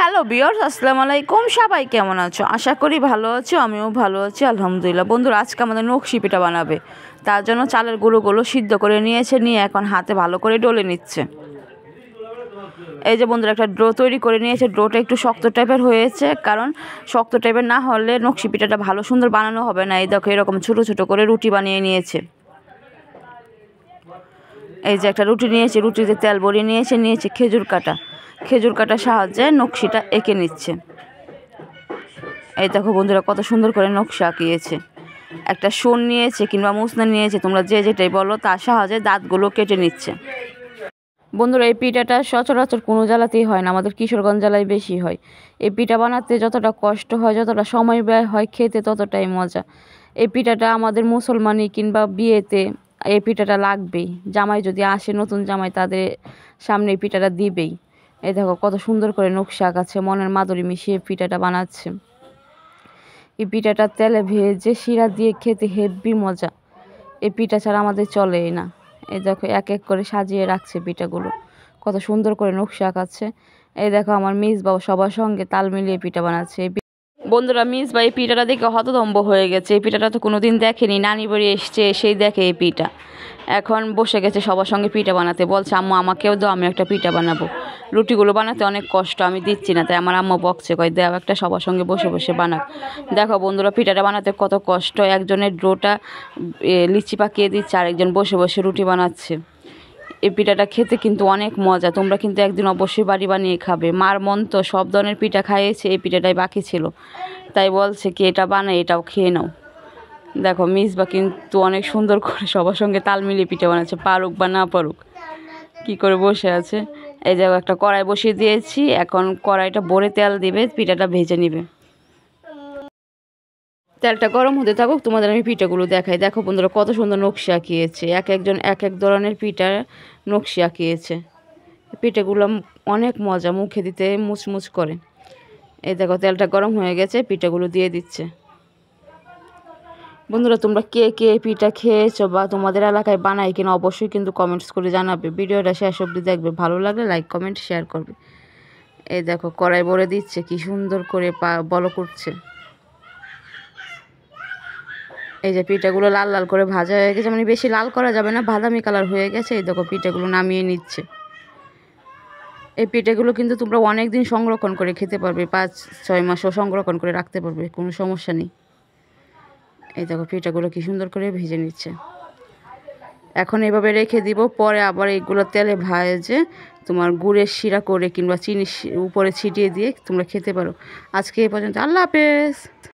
Hello viewers, আসসালামু আলাইকুম। সবাই কেমন আছো? আশা করি ভালো আছো, আমিও ভালো আছি আলহামদুলিল্লাহ। বন্ধুরা, আজকে আমাদের নকশি পিঠা বানাবে। তার জন্য চালের গুঁড়োগুলো সিদ্ধ করে নিয়ে এখন হাতে ভালো করে ডলে নিচ্ছে। এই যে বন্ধুরা, একটা ডো তৈরি করে নিয়েছে। ডোটা একটু শক্ত টাইপের হয়েছে, কারণ শক্ত টাইপের না হলে নকশি পিঠাটা ভালো সুন্দর বানানো হবে না। এই দেখো, এরকম ছোটো ছোটো করে রুটি বানিয়ে নিয়েছে। এই যে একটা রুটি নিয়েছে, রুটিতে তেল ভরিয়ে নিয়েছে খেজুর কাটার সাহায্যে নকশিটা এঁকে নিচ্ছে। এই দেখো বন্ধুরা, কত সুন্দর করে নকশা আঁকিয়েছে। একটা শোন নিয়েছে কিংবা মুসনা নিয়েছে, তোমরা যে যেটাই বলো, তার সাহায্যে দাঁতগুলো কেটে নিচ্ছে। বন্ধুরা, এই পিঠাটা সচরাচর কোনো জেলাতেই হয় না, আমাদের কিশোরগঞ্জ জেলায় বেশি হয়। এই পিঠা বানাতে যতটা কষ্ট হয়, যতটা সময় ব্যয় হয়, খেতে ততটাই মজা। এই পিঠাটা আমাদের মুসলমানি কিংবা বিয়েতে এই পিঠাটা লাগবেই। জামাই যদি আসে, নতুন জামাই, তাদের সামনে এই পিঠাটা দিবেই। এই দেখো কত সুন্দর করে নকশা আঁকাচ্ছে, মনের মাধুরী মিশিয়ে পিঠাটা বানাচ্ছে। এই পিঠাটা তেলে ভেজে শিরা দিয়ে খেতে হেব্বি মজা। এই পিঠা ছাড়া আমাদের চলেই না। এই দেখো এক এক করে সাজিয়ে রাখছে পিঠাগুলো, কত সুন্দর করে নকশা আঁকাচ্ছে। এই দেখো আমার মিসবাও সবার সঙ্গে তাল মিলিয়ে পিঠা বানাচ্ছে। বন্ধুরা, মিসবা এই পিঠাটা দেখে হতভম্ব হয়ে গেছে। এই পিঠাটা তো কোনোদিন দেখেনি, নানি বাড়ি এসছে, সেই দেখে এই পিঠা। এখন বসে গেছে সবার সঙ্গে পিঠা বানাতে, বলছে আম্মু আমাকেও দাও, আমি একটা পিঠা বানাবো। রুটিগুলো বানাতে অনেক কষ্ট, আমি দিচ্ছি না, তাই আমার আম্মু বকছে, কয় দেও একটা, সবার সঙ্গে বসে বসে বানাক। দেখো বন্ধুরা, পিঠাটা বানাতে কত কষ্ট। একজনের ডোটা লিচি পাকিয়ে দিচ্ছে, আরেকজন বসে বসে রুটি বানাচ্ছে। এই পিঠাটা খেতে কিন্তু অনেক মজা। তোমরা কিন্তু একদিন অবশ্যই বাড়ি বানিয়ে খাবে। মার মন তো সব ধরনের পিঠা খাইয়েছে, এই পিঠাটাই বাকি ছিল, তাই বলছে কি এটা বানাই, এটাও খেয়ে নাও। দেখো মিসবা কিন্তু অনেক সুন্দর করে সবার সঙ্গে তাল মিলিয়ে পিঠা বানাচ্ছে, পারুক বা না পারুক, কি করে বসে আছে। এই যে একটা কড়াই বসিয়ে দিয়েছি, এখন কড়াইটা ভরে তেল দিবে, পিঠাটা ভেজে নিবে। তেলটা গরম হতে থাকুক, তোমাদের আমি পিঠাগুলো দেখাই। দেখো বন্ধুরা, কত সুন্দর নকশি আঁকিয়েছে। একজন এক এক ধরনের পিঠা নকশি আঁকিয়েছে। পিঠাগুলো অনেক মজা, মুখে দিতে মুচমুচ করে। এই দেখো তেলটা গরম হয়ে গেছে, পিঠাগুলো দিয়ে দিচ্ছে। বন্ধুরা, তোমরা কে কে পিঠা খেয়েছো বা তোমাদের এলাকায় বানাই কিনা অবশ্যই কিন্তু কমেন্টস করে জানাবে। ভিডিওটা শেষ অবধি দেখবে, ভালো লাগলে লাইক কমেন্ট শেয়ার করবে। এই দেখো কড়াই ভরে দিচ্ছে, কি সুন্দর করে বলো করছে। এই যে পিঠাগুলো লাল লাল করে ভাজা হয়ে গেছে, মানে বেশি লাল করা যাবে না, বাদামি কালার হয়ে গেছে। এই দেখো পিঠাগুলো নামিয়ে নিচ্ছে। এই পিঠাগুলো কিন্তু তোমরা অনেক দিন সংরক্ষণ করে খেতে পারবে, 5-6 মাসও সংরক্ষণ করে রাখতে পারবে, কোনো সমস্যা নেই। এই দেখো পিঠাগুলো কি সুন্দর করে ভেজে নিচ্ছে। এখন এভাবে রেখে দিব, পরে আবার এইগুলো তেলে ভেজে তোমার গুড়ের শিরা করে কিংবা চিনি উপরে ছিটিয়ে দিয়ে তোমরা খেতে পারো। আজকে এই পর্যন্ত, আল্লাহ হাফেজ।